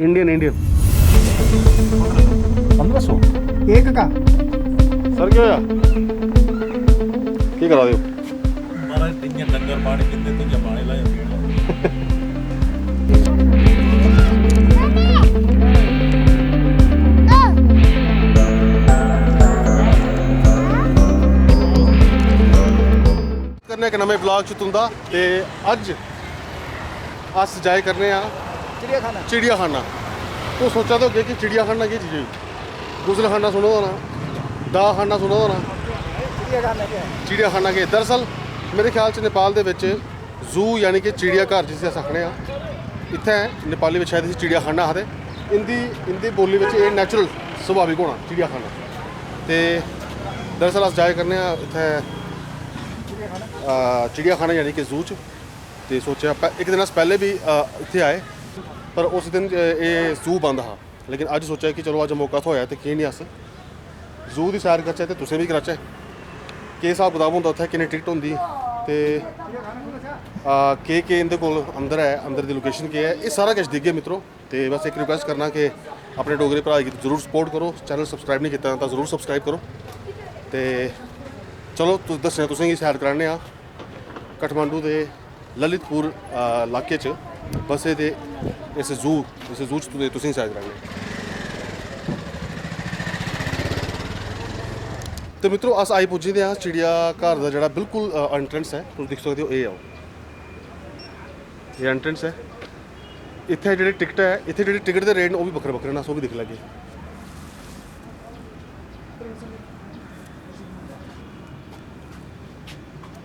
Indian Indian 1500 एक का sir क्या होया की करा दे महाराज तिंगे डंगर पानी पींदे तो जमाने लाए करने एक नवे ब्लॉग च तुंदा ते अज अस जाए करने आ चिड़ियाखाना तो सोचा तो कि चिड़ियाखाना की चीज़ गुजलखाना सुनो ना दा खाना सुनो ना चिड़ियाखाना के दरअसल मेरे ख्याल से नेपाल दे विच जू यानी कि चिड़ियाघर जिसे अस आखने इत्थै नेपाली में शायद इसी चिड़ियाखाना आखदे इंदी बोली में ये नैचुरल सुभाविक होना चिड़ियाखाना तो दरअसल अस जाए करने इत्थै चिड़ियाखाना यानी कि जू च ते सोचा एक दिन अस पहले भी इत्थे आए पर उस दिन ये जू बंद हा लेकिन अज सोचा कि चलो अज मौका थोया तो की नहीं अस जू की सैर करचै तो तुसें भी कराचै केह् हिसाब कताब होंदा उत्थै किन्नी टिकट होंदी ते केह् इंदे कोल अंदर है अंदर दी लोकेशन केह् है ये सारा किश दिखगे मित्रों ते बस एक रिक्वेस्ट करना कि अपने डोगरे भ्रा गी जरूर सपोर्ट करो चैनल सबसक्राइब नहीं कीता तां जरूर सबसक्राइब करो ते चलो दस्सने तुसें गी सैर कराने काठमांडू दे ललितपुर इलाके च बसे दे इस जू च तुसें सैर कराने तो मित्रों अस आई पुज्जे दे चिड़ियाघर का जोड़ा बिल्कुल एंट्रेंस है तुम देख सकते हो ये आओ ये एंट्रेंस है इतने जो टिकट है इतने जो टिकट के रेट वो भी बखरे बखरे ना सो भी दिख लगे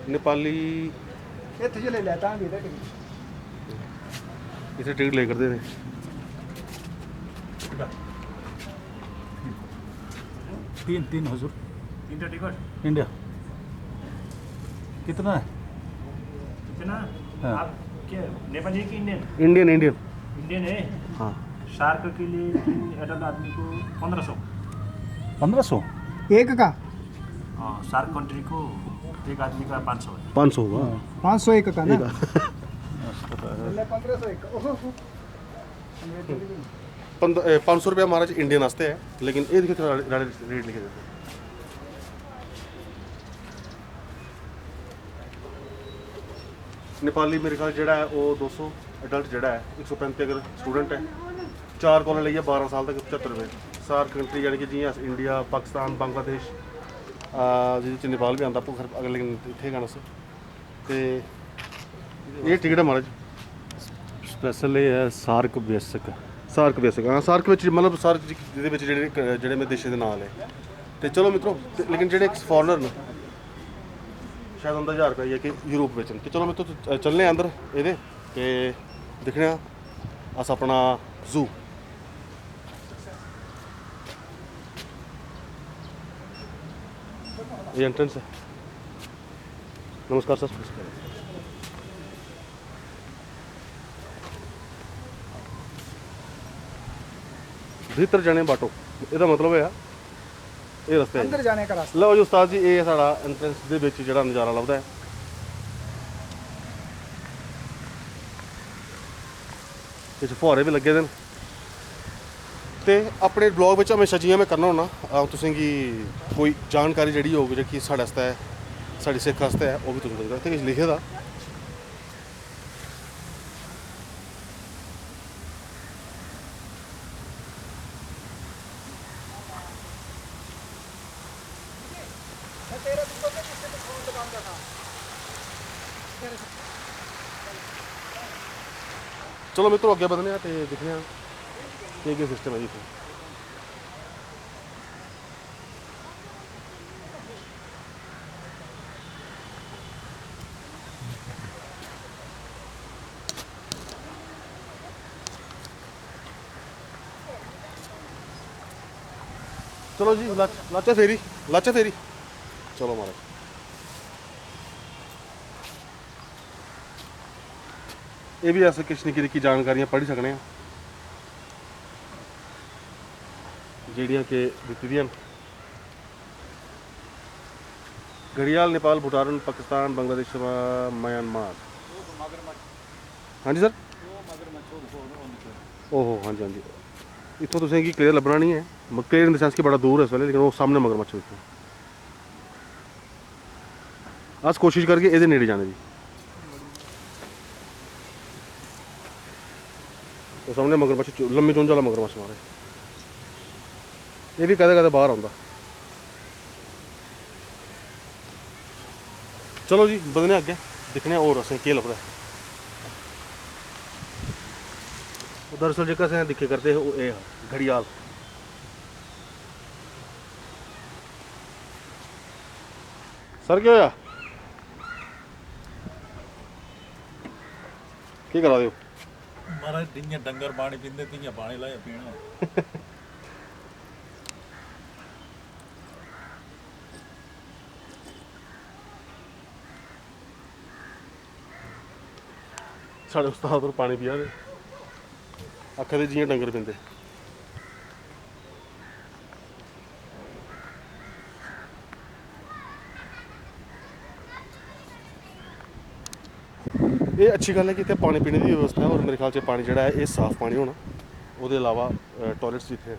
नेपाली इतने टिकट ले करते हैं तीन हजूर इंटर टिकट इंडिया कितना है कितना हाँ। आप क्या नेपाली कि इंडियन इंडियन इंडियन इंडियन है हाँ शार्क के लिए 3 एडल्ट आदमी को 1500 1500 एक का हाँ शार्क कंट्री को एक आदमी का 500 है 500 होगा 500 एक का ना 500 रुपया महाराज इंडियन वास्ते है लेकिन ये देखिए थोड़ा रेट लिखे देते नेपाली मेरे ख्याल जोड़ा है वो 200 एडल्ट जोड़ा है 135 अगर स्टूडेंट है 4 कॉल लेइए 12 साल तक 75 रुपये सार कंट्री यानी कि जियां इंडिया पाकिस्तान बांग्लादेश जी नेपाल भी आंदा अगर लेकिन इतने गाना से तो ये टिकट है महाराज स्पेशल ये है सार्क बेसिक सार्क बेसिक हाँ सार्क मतलब सार्क जेह्ड़े में देशें के नाल है तो चलो मित्रों लेकिन जेह्ड़े फॉरनर न शायद उनका 1000 रुपया कि यूरोप में तो चलो मित्रों चलने अंदर ये ते दिखने अस अपना जू ये एंट्रेंस है नमस्कार सर भीतर जाने बाटो ਇਹਦਾ मतलब है ये रस्ते अंदर जाने का रास्ता लो जी उस्ताद जी ये साड़ा एंट्रेंस दे विच जेहड़ा नज़ारा लभदा है कुछ फुहारे भी लगे दे न ते अपने ब्लॉग में हमेशा जियां मैं करना होना तुसें गी कोई जानकारी जिहड़ी होग जेह्की साढ़े आस्तै साढ़ी सिक्ख आस्तै है वो भी तुसें दसगा इत्थै किश लिखे दा चलो मित्रों अगे बढ़ने तो दिखने केह् सिस्टम है जी इत्थै चलो जी लाचा फेरी चलो महाराज ये भी अस किश निक्की निक्की जानकारियां पढ़ी सकने जेह्ड़ियां कि दित्ती दियां घड़ियाल नेपाल भूटान पाकिस्तान बांग्लादेश म्यांमार हाँ जी सर ओहो हाँ जी हाँ जी इतों तुसें गी क्लियर लब्भना नहीं है क्लियर इन द सेंस कि बड़ा दूर है इस वेले लेकिन वो सामने मगरमच्छ दिक्खो अस कोशिश करगे एह्दे नेड़े जाने दी तो सामने मगरमच्छ लम्मी चुंझ वाला मगरमच्छ मारे ये भी कदें कदें बाहर आंदा चलो जी बधने अग्गे दिक्खने होर असें केह् लभदा दरअसल जेह्का असें दिक्खे करदे हे ओह् एह् हा घड़ियाल सर केह् होया केह् करा दे ओ महाराज जियां डंगर पानी पींदे तियां पानी लाया पीना साढ़े उस्ताद होर पानी पिया दे आखा दे जियां डंगर पींदे ये अच्छी गल है कि इत्थै पानी पीने की व्यवस्था है और मेरे ख्याल से पानी जोड़ा है ये साफ पानी होना वो अलावा टॉयलेट्स भी इतने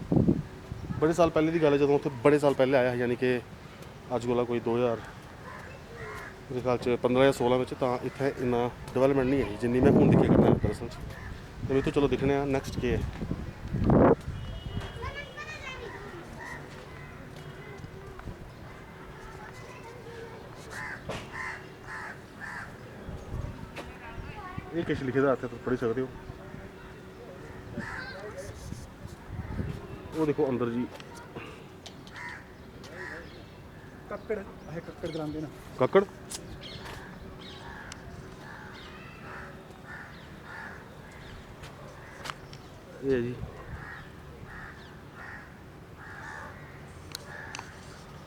बड़े साल पहले की गल है जो उत्थे बड़े साल पहले आया यानी कि अज कोला कोई 2000 मेरे ख्याल से 15 या 16 में तो इतने इन्ना डिवेलपमेंट नहीं है जिन्नी मैं हूँ दिक्खे करना दरअसल तो मैं तो चलो दिक्खने नैक्सट केह् है ये किश लिखे दा इत्थे तुस पढ़ी सकदे हो वो देखो अंदर जी कक्कड़ है कक्कड़ गलांदे ना कक्कड़ ये जी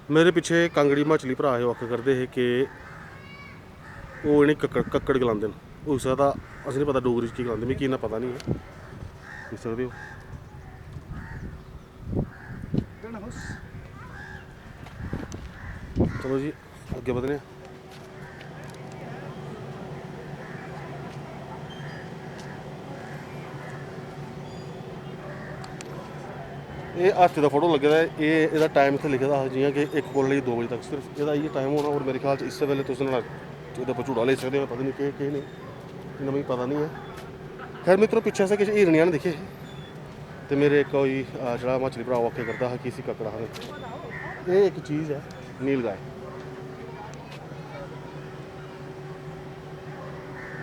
मेरे पिछे कांगड़ी हिमाचली भरा है आख करते हैं कि वो इन्हें कक्कड़ गलांदे न हो सकदा असें नहीं पता डोगरी च की गलांदे मिगी इन्ना पता नहीं है दिक्खी सकदे हो चलो जी अग्गे बधने आं ये हाथी का फोटो लगे दा है एह्दा टाइम इत्थे लिखे दा हा जियां कि 1 कोला लेइयै 2 बजे तक सिर्फ एह्दा इयै टाइम होना और मेरे ख्याल च इस वेले तुस नुहाड़ा एह्दे पर झूटा लेई सकदे हो पता नहीं केह् नहीं इन्ना मिगी पता नहीं है खैर मित्रों पिच्छे असें किश हिरनियां न दिक्खे ते मेरे इक होई जेह्ड़ा हिमाचली भ्रा आखेआ करदा हा कि इसी कक्कड़ आखदे एह् इक चीज़ है नील गाय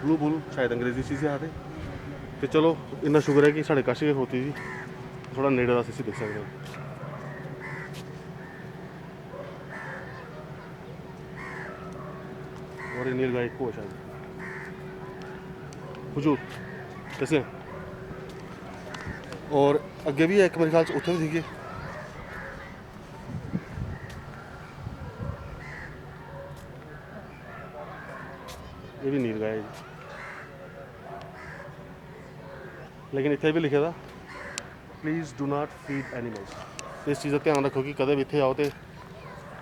ब्लू बुल शायद अंग्रेजी चीज़ आखदे ते चलो इन्ना शुक्र है कि साढ़े कश गै खड़ोती दी थोड़ा नेड़े दा अस इसी दिक्खी सकदे और नील गाय एक हो शायद हुजूर कैसे और अगे भी एक मेरे ख्याल से उत्थे भी दिखे ये भी नील गाय है जी लेकिन इतने भी लिखे दा please do not feed animals इस चीज़ का ध्यान रखो कि कदे भी इतने आओ तो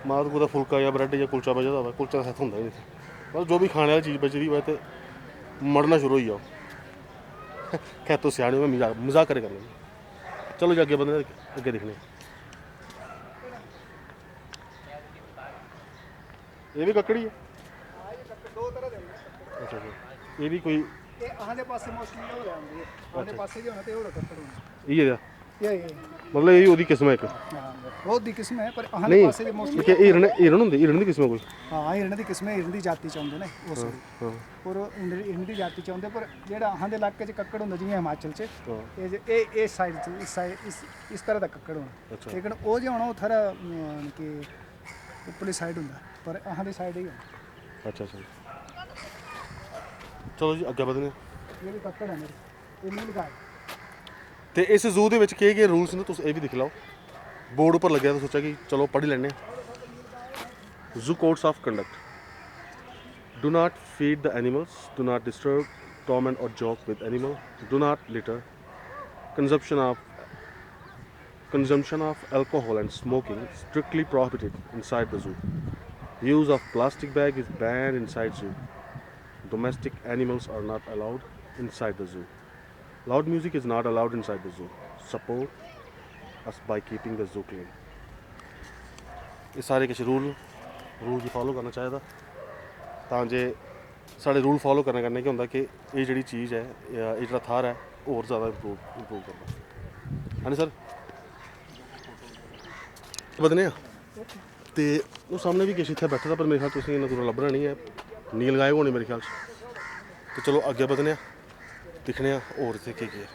मात कुछ फुलका या ब्रैड या कुलचा बचे दा कुलचा सैट होंदा ही नहीं बस जो भी खाने वाली चीज़ बची दी होए तो मरना शुरू हो जाओ खैर तो सियाने में मजाक करे करने चलो जी अगे बंदे अगे दिखने ये भी कक्कड़ी है अच्छा अच्छा ये भी कोई ये आहां दे पासे मोस्टली हो जांदी है आहां दे पासे जो होना ते होड़ा कक्कड़ होना ये ये मतलब ये ओदी किस्म है एक बहुत दी किस्म है पर आहां दे नहीं पासे मोस्टली कि हिरन होंदे हिरन दी किस्म कोई हाँ हिरन दी किस्म है हिरन दी जाति च आंदे ने वो सॉरी हाँ और हिरन दी जाति च आंदे पर जेड़ा आहां दे इलाके च कक्कड़ होंदा जियां हिमाचल च हाँ ये साइड च इस तरह दा कक्कड़ होना अच्छा। लेकिन वो जो होना वो थारा कि ऊपरली साइड होंदा पर आहां दी साइड ही होना अच्छा अच्छा चलो जी अगे बधने ये भी कक्कड़ है मेरे ये नील गाय तो इस जू के केह् रूल्स ने तुस ये भी दिक्ख लो बोर्ड उपर लग्गे तो सोचा कि चलो पढ़ी लैने zoo codes of conduct do not feed the animals do not disturb torment or joke with animal do not litter consumption of alcohol and smoking strictly prohibited inside the zoo. Use of plastic bag is banned inside zoo. Domestic animals are not allowed inside the zoo. Loud music is not allowed inside the zoo. Support us by keeping the zoo clean. ये सारे किश rule गी follow करना चाहिए तां जे साढ़े rule follow करने कन्नै केह् होंदा कि एह् जेह्ड़ी चीज़ है एह् जेह्ड़ा थाह्र है होर ज़्यादा इंप्रूव करदा है नी सर बधने ते ओह् सामने भी किश इत्थै बैठे दा पर मेरे ख्याल तुसेंगी इन्ना दूरा लब्भना नहीं है नील गायब होने मेरे ख्याल च तो चलो अग्गें बधने दिक्खने होर इत्थै केह् केह्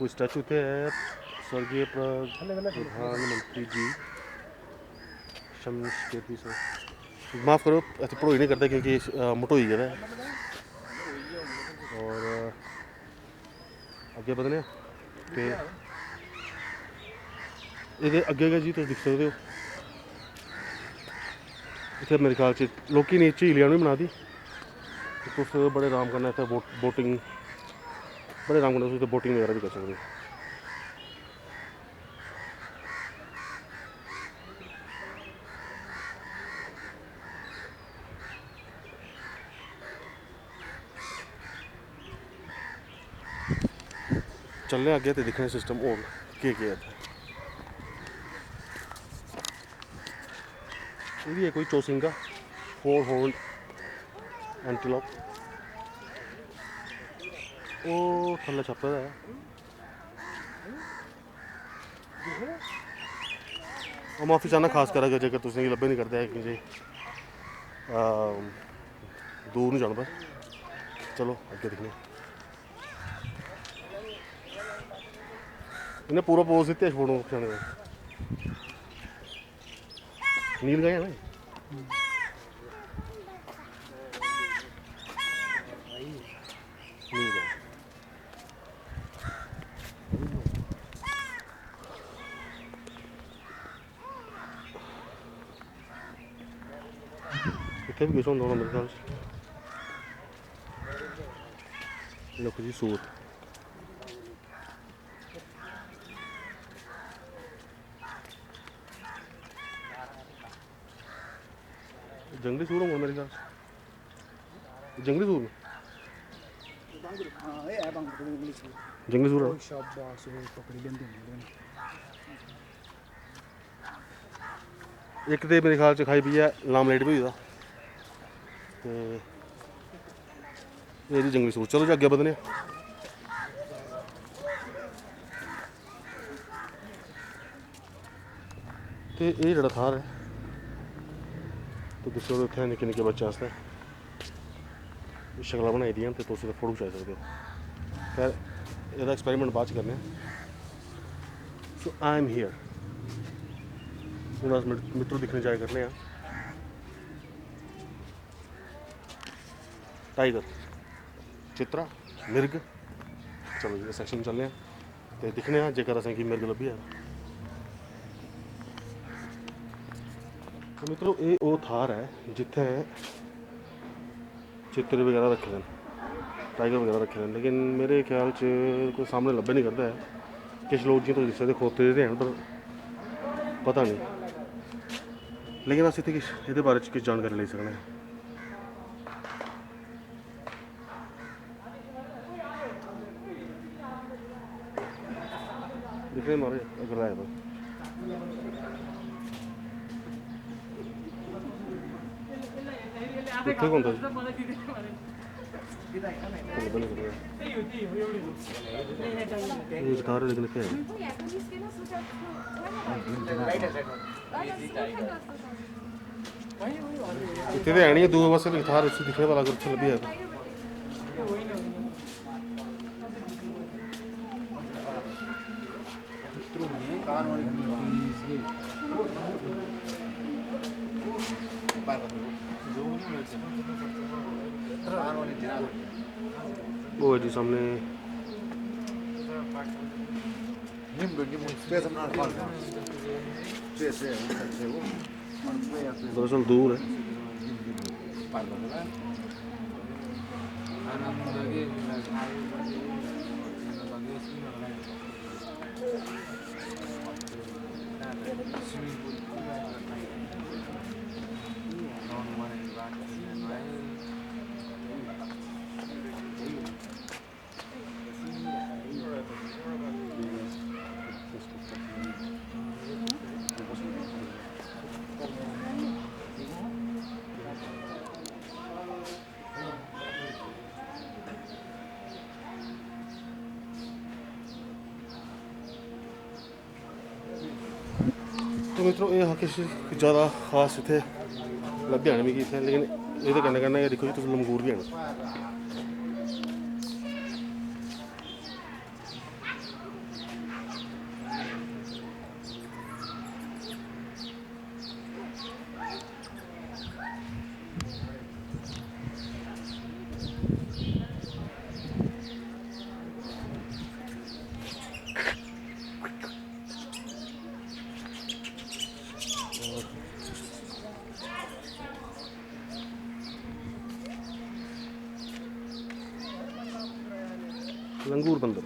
कोई स्टैचू इत्थै है स्वर्गीय प्रधानमंत्री जी शमशेरदी सर माफ़ करो इत्थै पढ़ोई नहीं करदा क्योंकि मटोई गेदा है और अग्गें बधने ते एह्दे अग्गें गै जी तुस दिक्खी सकदे हो इत्थै मेरे ख्याल च लोकें ने झील जन बी बना दी तुस बड़े आराम कन्नै इत्थै बोटिंग बड़े आराम कन्नै तुस इत्थै बोटिंग वगैरह भी करी सकदे हो चलने अग्गें तो दिक्खने सिस्टम होर केह् केह् है इत्थै ये कोई चौसिंगा 4 हॉर्न एंटीलोप ओह् थल्ले छप्पे दा है ओह् माफी चाहना खास कर अगर जेकर तुसेंगी लब्भे नहीं करदा है कि जे दूर नहीं जाना पर चलो अग्गें दिक्खने इन्हें पूरा पोज दिते फोटो खिचाने का नील गाय है ना नील गाय इतने भी किश होंदा होना मेरे ख्याल लोक जी सूर जंगली सूर होंगे मेरे ख्याल जंगली सूर हाँ ये है बांग्ला इंग्लिश में जंगली सूर शाबाश वो पकड़ी लेंदे ने एक तो मेरे ख्याल च खाई पी है लामलेट भी होई ते ये जी जंगली सूर चलो जी अग्गे बधने ते ये जेह्ड़ा थाह्र है तो दिक्खो इत्थै निक्के निक्के बच्चें आस्तै शक्लां बनाई दियां ते तुस फोटो खचाई सकदे हो खैर एह्दा एक्सपेरिमेंट बाद च करने सो आई एम हियर हून अस मित्तर दिक्खने जाया करने टाइगर चित्रा मिर्ग चलो जी सैक्शन चलने ते दिक्खने जेकर असेंगी मिर्ग लब्भी जाए तो मित्रों ये वो थाह्र है जित्थै चित्तर वगैरह रखे हैं टाइगर वगैरह रखे हैं लेकिन मेरे ख्याल च कोई सामने लब्भे नहीं करता है किश लोग जि'यां तुस दिक्खी सकदे खोते दे हैन पर पता नहीं लेकिन अस इत्थै किश एह्दे बारे च किश जानकारी लेई सकने आं दिखने मारे अगर आए तो कितने कौन था ये थारे लेकिन क्या है इतने तो है नहीं दूर बस थार उससे दिखने वाला अगर अच्छा लगी है वो है जी सामने दरअसल दूर है तो मित्रों ये हाँ किश ज़्यादा खास इतने लभ्या नहीं मिगी इतने, लेकिन ये कन्नै कन्नै दिक्खो जी तुस लंगूर भी हैन। लंगूर बंदर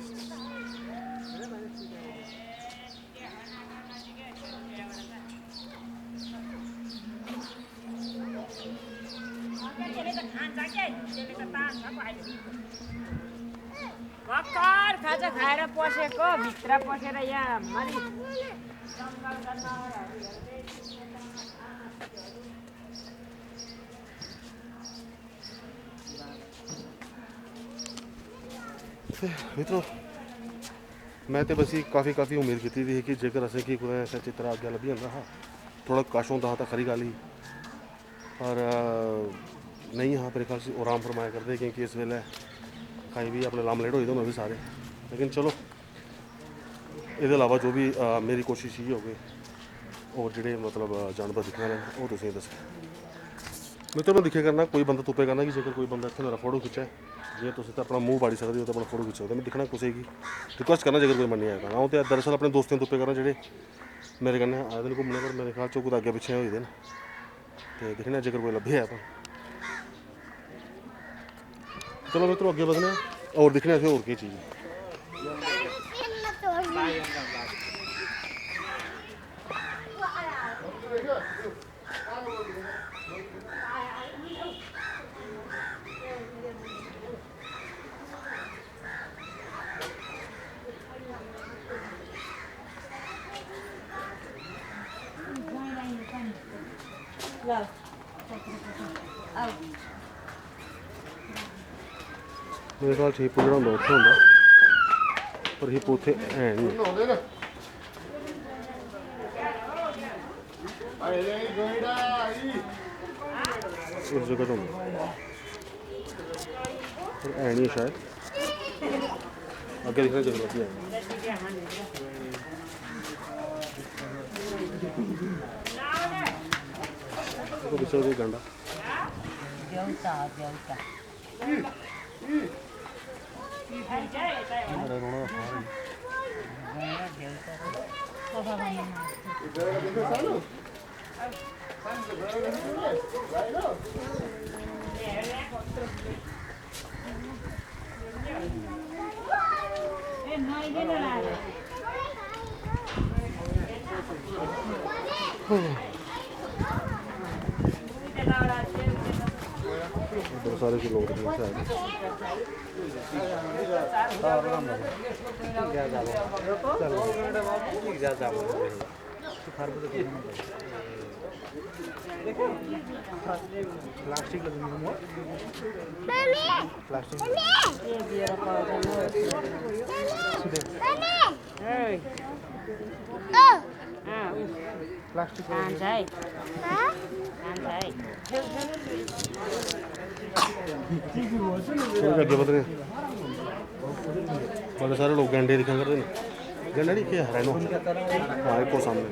भर्खर खाजा खाएर पसेको भित्र पसेर यहाँ माथि मित्रों मैं तो बस काफ़ी उम्मीद की थी कि जेकर असें कि कुदै ऐसा चित्र अग्गें लब्भी जंदा हा, थोड़ा कश होंदा हा तां खरी गल्ल ही, पर नहीं हाँ मेरे ख्याल से आराम फरमाया करदे क्योंकि इस वेले खाई भी अपने लामलेट होए दे होने भी सारे। लेकिन चलो एह्दे अलावा जो भी मेरी कोशिश ये होगी और जेह्ड़े मतलब जानवर दिक्खने ने ओह् तुसेंगी दस्सने। मित्रों मैं दिक्खेआ करना कोई बंदा तुप्पे करना कि जेकर कोई बंदा इत्थै मेरा फोटो खिच्चै, जे तुस इत्थै अपना मूंह बाड़ी सकदे हो तो अपना फोटो खिच्ची सकदे। मैं दिक्खना कुसै गी रिक्वेस्ट करना जेकर कोई मन्नी आएगा। अ'ऊं ते दरअसल अपने दोस्तें तुप्पे करना जेह्ड़े मेरे कन्नै आए दे न घूमने, पर मेरे ख्याल च कुदै अग्गें पिच्छें होई दे न, ते दिक्खने जेकर कोई लब्भे तां। चलो मित्रों अग्गें बधने और दिक्खने असें होर केह् चीज़ है। मेरे ख्याल हिप्पो जेह्ड़ा होंदा उत्थै होंदा, पर हिप्पो उत्थै है नहीं। इस जगह तो होंदा पर है नहीं शायद, अग्गें दिक्खने जरूरत है। देखो पीछे कोई गंडा बहुत सारे जो लोग हैं शायद। प्लास्टिक अगे बध रहे बड़े सारे लोग गैंडे दिखा करते हैं। गैंडा नहीं क्या है हाँ एक सामने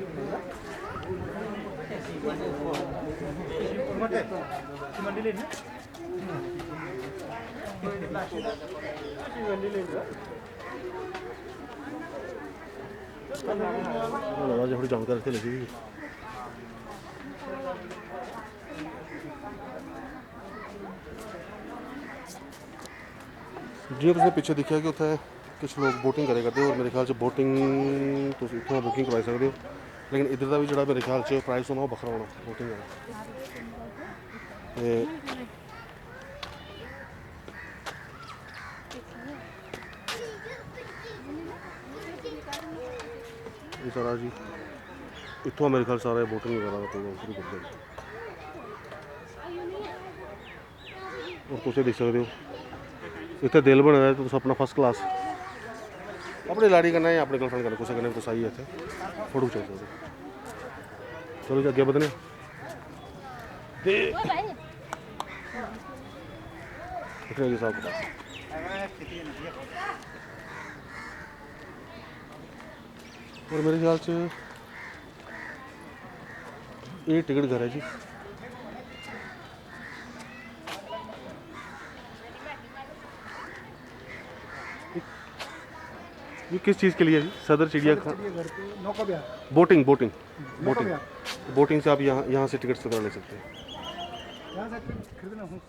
थोड़ी जानकारी इतने लगी हुई जि'यां तुसें पिच्छे दिक्खेआ कि उत्थै कुछ लोग बोटिंग करा करदे और मेरे ख्याल च बोटिंग तुस इत्थुआं बुकिंग करवाई सकदे हो लेकिन इधर का भी जो मेरे ख्याल से प्राइस होना बखरा होना बोटिंग का ये सारा जी इतों मेरे ख्याल सारा बोटिंग वगैरह का प्रोग्राम शुरू कर दिया और तुम देख सकते हो इतने दिल बने दा तुम अपना फर्स्ट क्लास अपनी लाड़ी करना या अपने गर्लफ्रेंड करना कुछ करने तुम आई है इतने फोटो खिंचा सकते चलो जी अगे बधने जी साहब और मेरे ख्याल से ये टिकट घर है जी ये किस चीज़ के लिए है जी सदर चिड़िया खाना चिड़ियाघर पे नौका विहार बोटिंग बोटिंग नौका बोटिंग विहार बोटिंग से आप यहाँ से टिकट्स वगैरह ले सकते हैं यहाँ से खरीदना हूँ